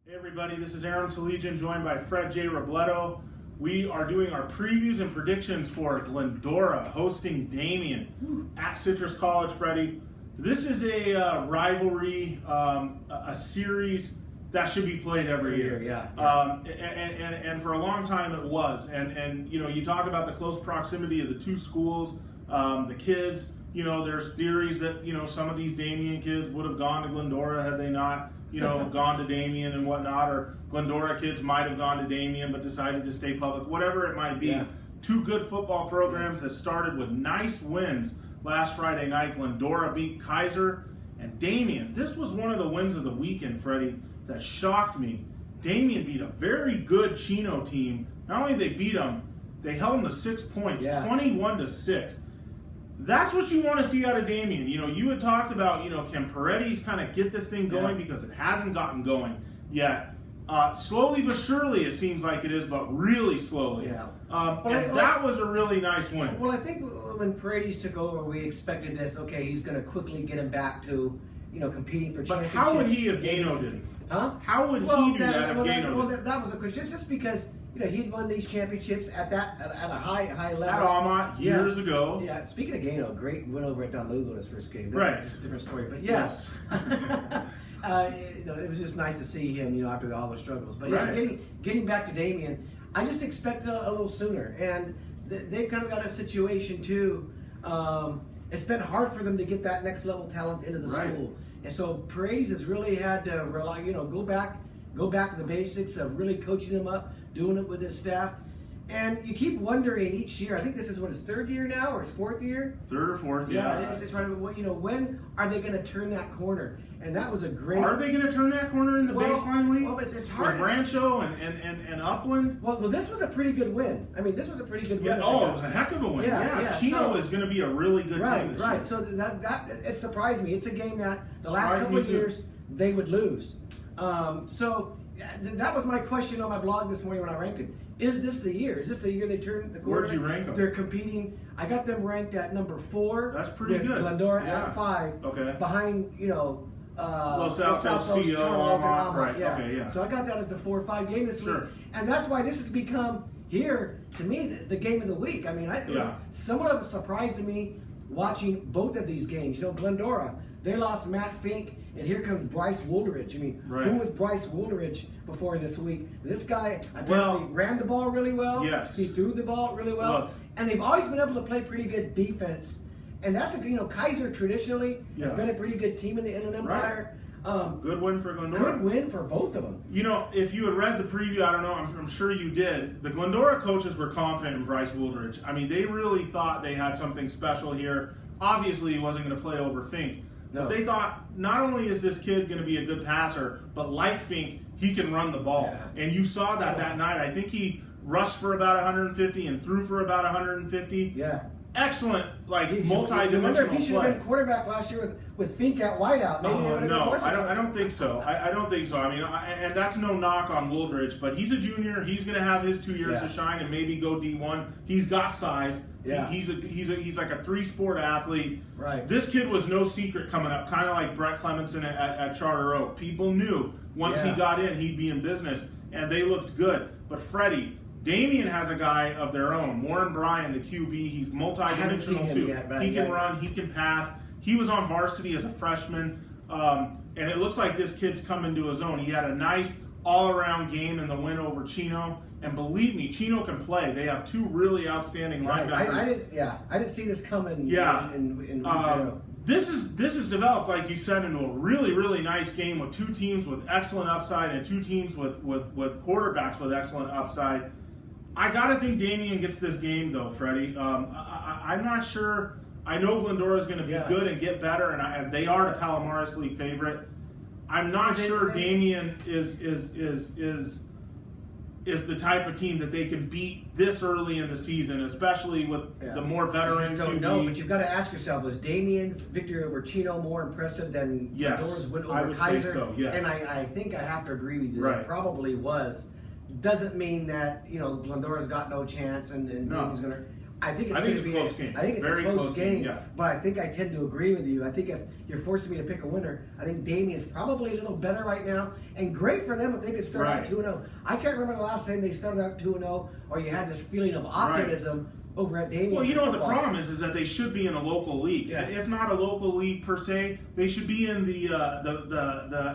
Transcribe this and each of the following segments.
Hey everybody, this is Aaron Talegian, joined by Fred J. Robledo. We are doing our previews and predictions for Glendora hosting Damien at Citrus College. Freddie, this is a rivalry, a series that should be played every year. And for a long time it was. And you know, you talk about the close proximity of the two schools, the kids. You know, there's theories that, you know, some of these Damien kids would have gone to Glendora had they not, you know, gone to Damien and whatnot, or Glendora kids might have gone to Damien but decided to stay public, whatever it might be. Yeah. Two good football programs that started with nice wins last Friday night. Glendora beat Kaiser, and Damien, this was one of the wins of the weekend, Freddie, that shocked me. Damien beat a very good Chino team. Not only did they beat them, they held them to 6 points, 21-6. That's what you want to see out of Damien. You know, you had talked about, you know, can Paredes kind of get this thing going because it hasn't gotten going yet. Slowly but surely it seems like it is, but really slowly. That was a really nice win. Well, I think when Paredes took over, we expected this. Okay, he's going to quickly get him back to, you know, competing for championships. But how would he if Gano didn't? Huh? How would he do that if Gano didn't? Well, that was a question. Just because, you know, he'd won these championships at a high level. At Almont years ago. Yeah. Speaking of Gano, great win over at Don Lugo his first game. That's just a different story. But yes. You know, it was just nice to see him, you know, after all the struggles. But getting back to Damien, I just expected a little sooner. And they've kind of got a situation too. It's been hard for them to get that next level talent into the school. And so Paredes has really had to rely, you know, go back to the basics of really coaching them up, doing it with his staff. And you keep wondering each year, I think this is what, his third year now or his fourth year? Third or fourth, yeah. It's right. You know, when are they going to turn that corner? And that was a great... Are they going to turn that corner in the baseline league? Well, it's hard. With Rancho and Upland? Well, this was a pretty good win. I mean, this was a pretty good win. It was a heck of a win. Chino is going to be a really good team this year. So that it surprised me. It's a game that the last couple of years they would lose. So that was my question on my blog this morning when I ranked him. Is this the year? Is this the year they turn the corner? Where'd you rank them? They're competing. I got them ranked at number 4. That's pretty good. Glendora at 5. Okay. Behind, you know, Los Altos, CO, right. So I got that as the 4-5 game this week. And that's why this has become, here, to me, the game of the week. I mean, it was somewhat of a surprise to me watching both of these games. You know, Glendora, they lost Matt Fink, and here comes Bryce Woolridge. I mean, who was Bryce Woolridge before this week? This guy apparently ran the ball really well. Yes. He threw the ball really well. And they've always been able to play pretty good defense. And that's you know, Kaiser traditionally has been a pretty good team in the Inland Empire. Good win for Glendora. Good win for both of them. You know, if you had read the preview, I don't know, I'm sure you did, the Glendora coaches were confident in Bryce Woolridge. I mean, they really thought they had something special here. Obviously, he wasn't going to play over Fink. No. But they thought, not only is this kid going to be a good passer, but like Fink, he can run the ball. And you saw that night. I think he rushed for about 150 and threw for about 150. Excellent, like, multi-dimensional play. If he should have been quarterback last year with Fink at wideout. No, I don't think so. I don't think so. I mean, and that's no knock on Woolridge, but he's a junior. He's going to have his 2 years to shine and maybe go D1. He's got size. He's like a 3-sport athlete. This kid was no secret coming up, kind of like Brett Clemenson at Charter Oak. People knew once he got in, he'd be in business, and they looked good. But Freddie, Damien has a guy of their own, Warren Bryan, the QB. He's multi-dimensional too. He can run, he can pass. He was on varsity as a freshman, and it looks like this kid's coming to his own. He had a nice all-around game in the win over Chino. And believe me, Chino can play. They have 2 really outstanding linebackers. I didn't see this coming. This is developed, like you said, into a really, really nice game with 2 teams with excellent upside and 2 teams with quarterbacks with excellent upside. I gotta think Damien gets this game though, Freddie. I'm not sure. I know Glendora is going to be good and get better, and they are the Palomares League favorite. I'm not sure Damien is the type of team that they can beat this early in the season, especially with the more veteran. You just don't know, but you've got to ask yourself: was Damien's victory over Chino more impressive than Glendora's win over I would Kaiser? Say so, yes. And I think I have to agree with you. It probably was. Doesn't mean that, you know, Glendora's got no chance and Damien's going to. I think it's going to be a close game. I think it's Very a close game, yeah. but I think I tend to agree with you. I think if you're forcing me to pick a winner, I think Damien's probably a little better right now, and great for them if they could start out 2-0. I can't remember the last time they started out 2-0, or you had this feeling of optimism over at Damien. Well, you know what the problem is that they should be in a local league. Yeah. If not a local league per se, they should be in the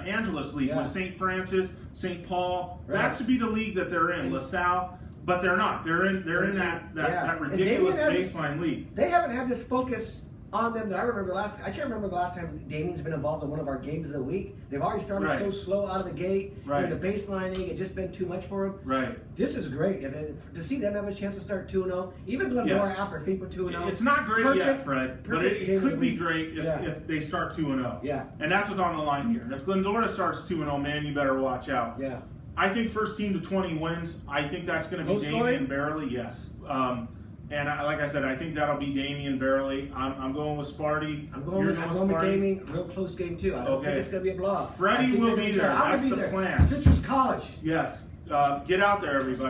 Angeles League with St. Francis, St. Paul. Right. That should be the league that they're in. LaSalle. But they're not. They're in that ridiculous baseline league. They haven't had this focus on them that I remember I can't remember the last time Damien's been involved in one of our games of the week. They've already started so slow out of the gate. Right. In the baseline league, it's just been too much for them. Right. This is great. To see them have a chance to start 2-0, even Glendora after FIPA 2-0. It's not great yet, Fred, but it could be great if they start 2-0. Yeah. And that's what's on the line here. If Glendora starts 2-0, man, you better watch out. Yeah. I think first team to 20 wins. I think that's going to be Damien Barely. Yes. And like I said, I think that'll be Damien Barely. I'm going with Sparty. I'm going with Damien. Real close game too. I don't think it's going to be a blowout. Freddie will be there. That's the plan. Citrus College. Yes. Get out there, everybody.